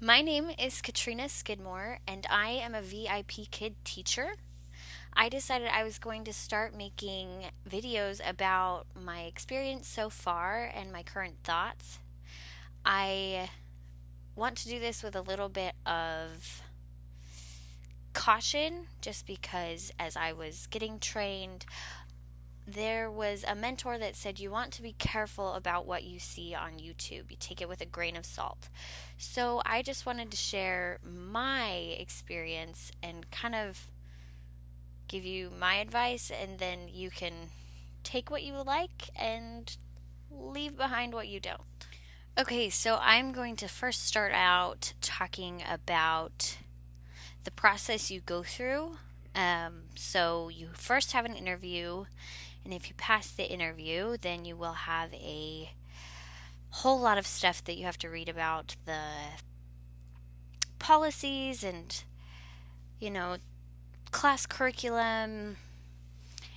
My name is Katrina Skidmore, and I am a VIPKID teacher. I decided I was going to start making videos about my experience so far and my current thoughts. I want to do this with a little bit of caution just because as I was getting trained, there was a mentor that said you want to be careful about what you see on YouTube. You take it with a grain of salt. So I just wanted to share my experience and kind of give you my advice, and then you can take what you like and leave behind what you don't. Okay, so I'm going to first start out talking about the process you go through. So you first have an interview, and if you pass the interview, then you will have a whole lot of stuff that you have to read about the policies and, you know, class curriculum.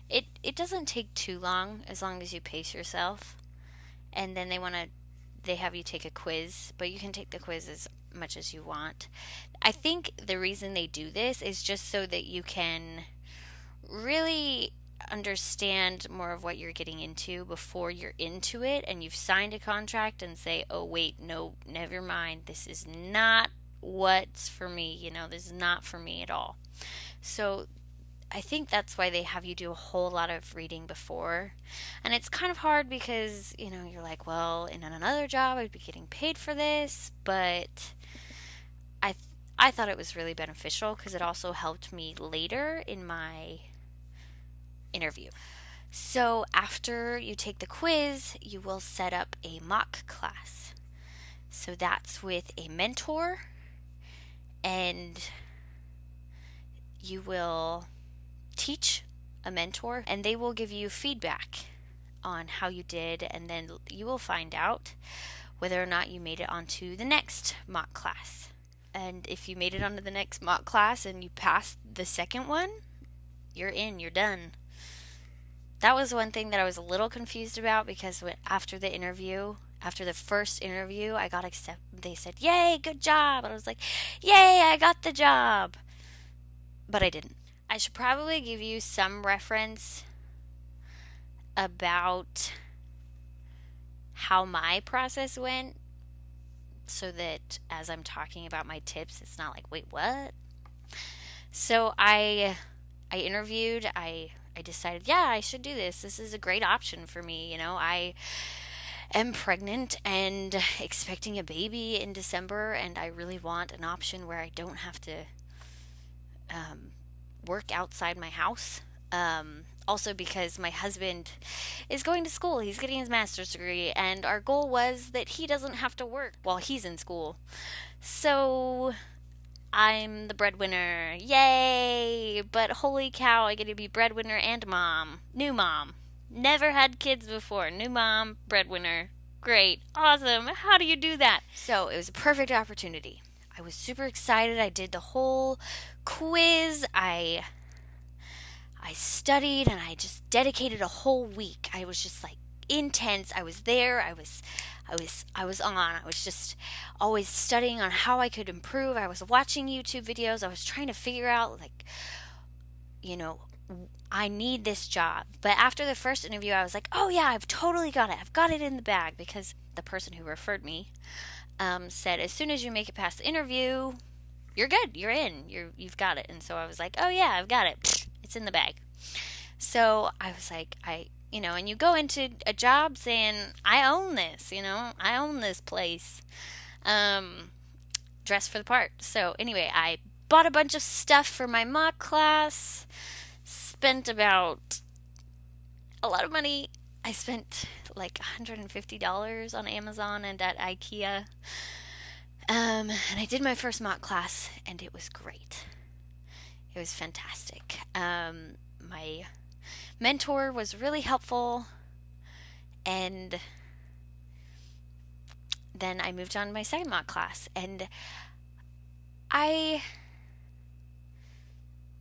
It doesn't take too long as long as you pace yourself. And then they have you take a quiz, but you can take the quiz as much as you want. I think the reason they do this is just so that you can really understand more of what you're getting into before you're into it and you've signed a contract and say, oh, wait, no, never mind. This is not what's for me. This is not for me at all. So I think that's why they have you do a whole lot of reading before. And it's kind of hard because, you're like, well, in another job, I'd be getting paid for this. But I, I thought it was really beneficial because it also helped me later in my interview. So after you take the quiz, you will set up a mock class. So that's with a mentor, and you will teach a mentor, and they will give you feedback on how you did, and then you will find out whether or not you made it onto the next mock class. And if you made it onto the next mock class and you passed the second one, you're in, you're done. That was one thing that I was a little confused about because after the first interview, I got accepted. They said, "Yay, good job!" And I was like, "Yay, I got the job!" But I didn't. I should probably give you some reference about how my process went so that as I'm talking about my tips, it's not like, wait, what? So I interviewed, I decided, yeah, I should do this. This is a great option for me. I am pregnant and expecting a baby in December, and I really want an option where I don't have to work outside my house. Also, because my husband is going to school, he's getting his master's degree, and our goal was that he doesn't have to work while he's in school. So I'm the breadwinner. Yay! But holy cow, I get to be breadwinner and mom. New mom. Never had kids before. New mom, breadwinner. Great. Awesome. How do you do that? So it was a perfect opportunity. I was super excited. I did the whole quiz. I studied and I just dedicated a whole week. I was just like intense. I was there. I was on. I was just always studying on how I could improve. I was watching YouTube videos. I was trying to figure out you know, I need this job. But after the first interview, I was like, oh yeah, I've totally got it. I've got it in the bag because the person who referred me said as soon as you make it past the interview, you're good. You're in. You've got it. And so I was like, oh yeah, I've got it. It's in the bag. So I was like, and you go into a job saying, I own this, I own this place. Dress for the part. So anyway, I bought a bunch of stuff for my mock class, spent about a lot of money. I spent like $150 on Amazon and at IKEA. And I did my first mock class, and it was great. It was fantastic. My mentor was really helpful, and then I moved on to my second mock class, and I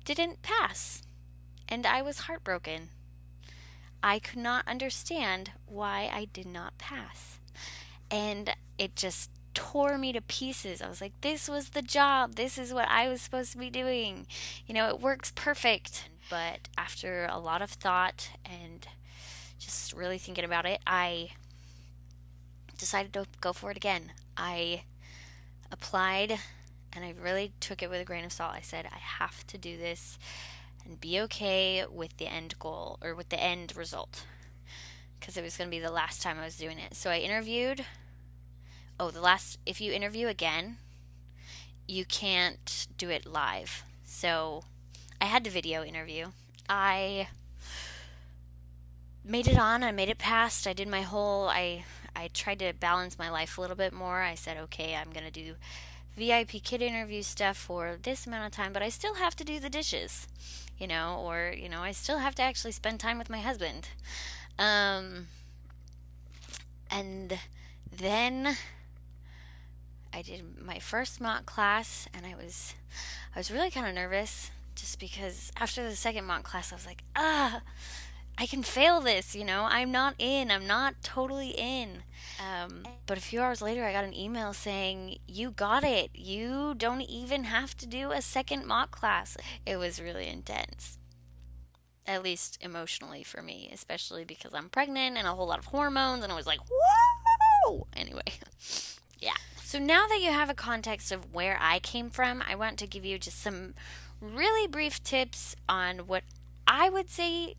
didn't pass, and I was heartbroken. I could not understand why I did not pass, and it just tore me to pieces. I was like, this was the job. This is what I was supposed to be doing. It works perfect. But after a lot of thought and just really thinking about it, I decided to go for it again. I applied and I really took it with a grain of salt. I said, I have to do this and be okay with the end goal or with the end result, because it was going to be the last time I was doing it. So I interviewed. If you interview again, you can't do it live. So I had to video interview. I made it on. I made it past. I did my whole, I tried to balance my life a little bit more. I said, okay, I'm going to do VIPKID interview stuff for this amount of time, but I still have to do the dishes, I still have to actually spend time with my husband. And then I did my first mock class, and I was really kind of nervous, just because after the second mock class I was like, I can fail this, I'm not totally in. But a few hours later, I got an email saying, you got it. You don't even have to do a second mock class. It was really intense, at least emotionally for me, especially because I'm pregnant and a whole lot of hormones, and I was like, whoa! Anyway, yeah. So now that you have a context of where I came from, I want to give you just some really brief tips on what I would say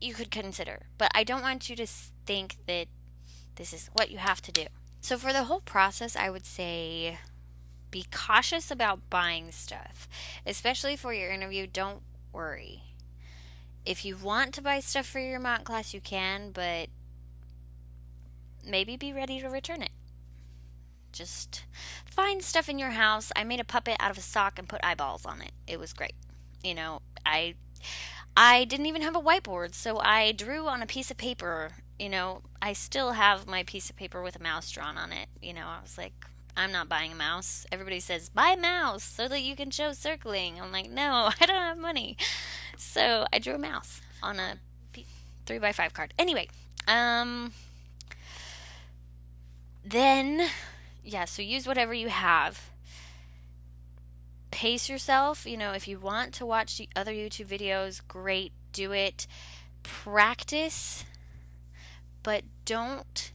you could consider. But I don't want you to think that this is what you have to do. So for the whole process, I would say be cautious about buying stuff, especially for your interview. Don't worry. If you want to buy stuff for your mock class, you can, but maybe be ready to return it. Just find stuff in your house. I made a puppet out of a sock and put eyeballs on it. It was great. I didn't even have a whiteboard, so I drew on a piece of paper. I still have my piece of paper with a mouse drawn on it. I was like, I'm not buying a mouse. Everybody says, buy a mouse so that you can show circling. I'm like, no, I don't have money. So I drew a mouse on a 3x5 card. Anyway, then, so use whatever you have. Pace yourself. If you want to watch the other YouTube videos, great, do it. Practice, but don't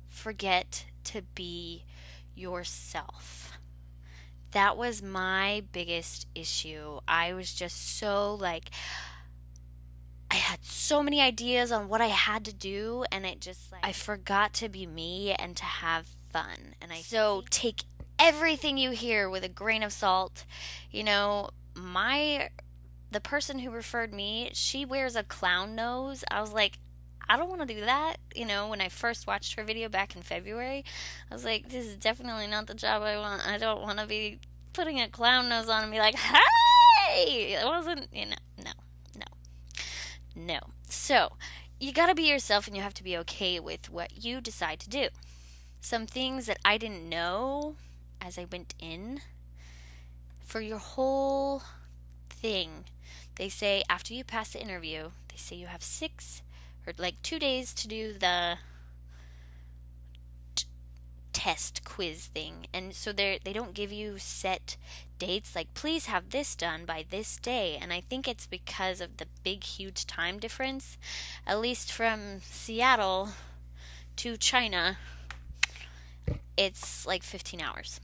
forget to be yourself. That was my biggest issue. I was just so I had so many ideas on what I had to do, and it just I forgot to be me and to have fun. And so take everything you hear with a grain of salt. The person who referred me, she wears a clown nose. I was like, I don't want to do that. When I first watched her video back in February, I was like, this is definitely not the job I want. I don't want to be putting a clown nose on and be like, hey! It wasn't, no. So, you gotta be yourself, and you have to be okay with what you decide to do. Some things that I didn't know as I went in, for your whole thing, they say after you pass the interview, they say you have 2 days to do the test quiz thing. And so they don't give you set dates, like please have this done by this day. And I think it's because of the big huge time difference. At least from Seattle to China, it's like 15 hours.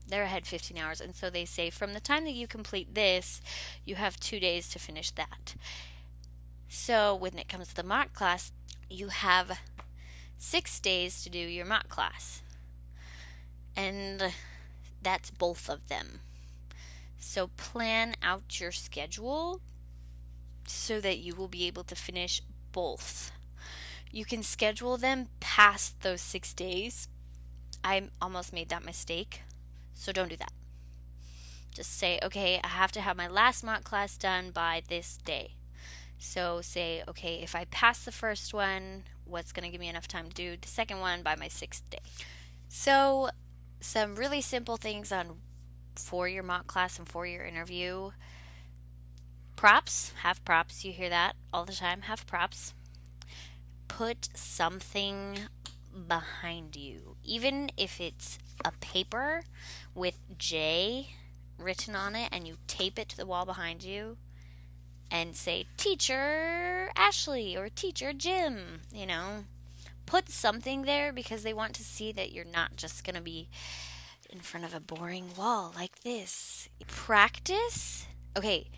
They're ahead 15 hours. And so they say from the time that you complete this, you have 2 days to finish that. So when it comes to the mock class, you have 6 days to do your mock class. And that's both of them. So plan out your schedule so that you will be able to finish both. You can schedule them past those 6 days. I almost made that mistake, so don't do that. Just say, okay, I have to have my last mock class done by this day. So say, okay, if I pass the first one, what's going to give me enough time to do the second one by my 6th day? So some really simple things for your mock class and for your interview. Props, have props. You hear that all the time, have props. Put something behind you, even if it's a paper with J written on it, and you tape it to the wall behind you and say Teacher Ashley or Teacher Jim, put something there because they want to see that you're not just going to be in front of a boring wall like this. Practice. Okay.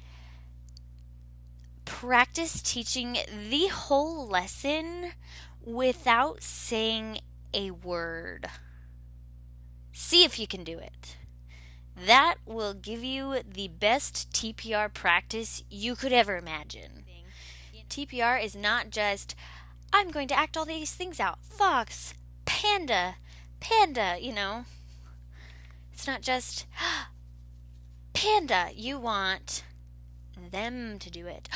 Practice teaching the whole lesson without saying a word. See if you can do it. That will give you the best TPR practice you could ever imagine. TPR is not just, I'm going to act all these things out. Fox, panda, It's not just, panda. You want them to do it.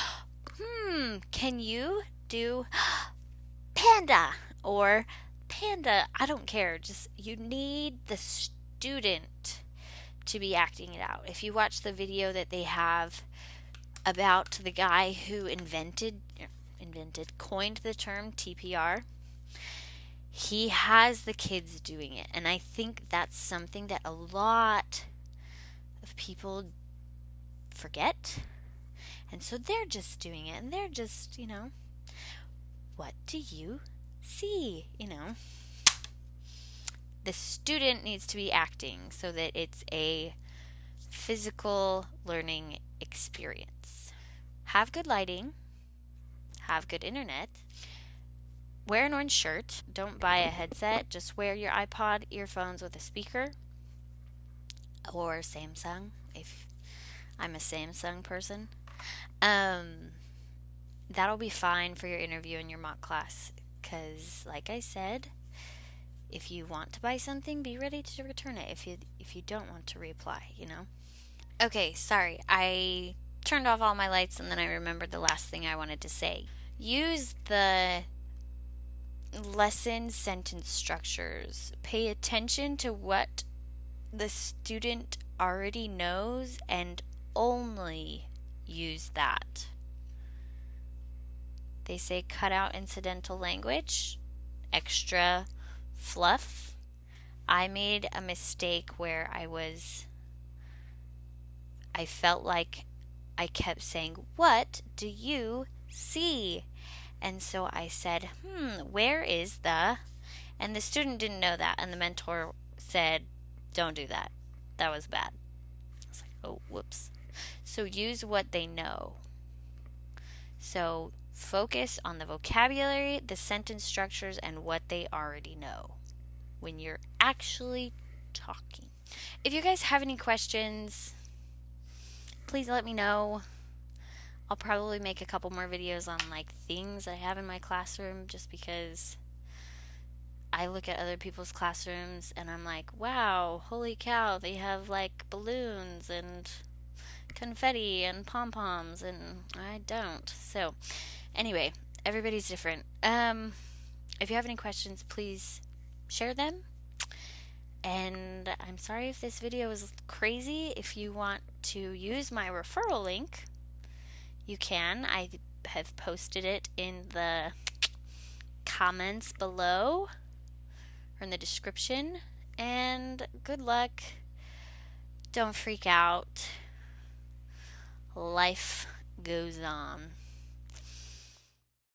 Can you do panda? Or panda, I don't care. Just, you need the student to be acting it out. If you watch the video that they have about the guy who coined the term TPR, he has the kids doing it. And I think that's something that a lot of people forget. And so they're just doing it. And they're just, what do you see? The student needs to be acting so that it's a physical learning experience. Have good lighting. Have good internet. Wear an orange shirt. Don't buy a headset. Just wear your iPod earphones with a speaker. Or Samsung, if I'm a Samsung person. That'll be fine for your interview and your mock class. Because, like I said, if you want to buy something, be ready to return it. If you don't want to reapply, Okay, sorry. I turned off all my lights and then I remembered the last thing I wanted to say. Use the lesson sentence structures. Pay attention to what the student already knows and only use that. They say cut out incidental language, extra fluff. I made a mistake where I felt like I kept saying, what do you see? And so I said, where is the... And the student didn't know that. And the mentor said, don't do that. That was bad. I was like, oh, whoops. So use what they know. So focus on the vocabulary, the sentence structures, and what they already know when you're actually talking. If you guys have any questions, please let me know. I'll probably make a couple more videos on things I have in my classroom, just because I look at other people's classrooms and I'm like, wow, holy cow, they have balloons and confetti and pom-poms, and I don't. So anyway, everybody's different. If you have any questions, please share them. And I'm sorry if this video is crazy. If you want to use my referral link, you can. I have posted it in the comments below or in the description. And good luck. Don't freak out. Life goes on.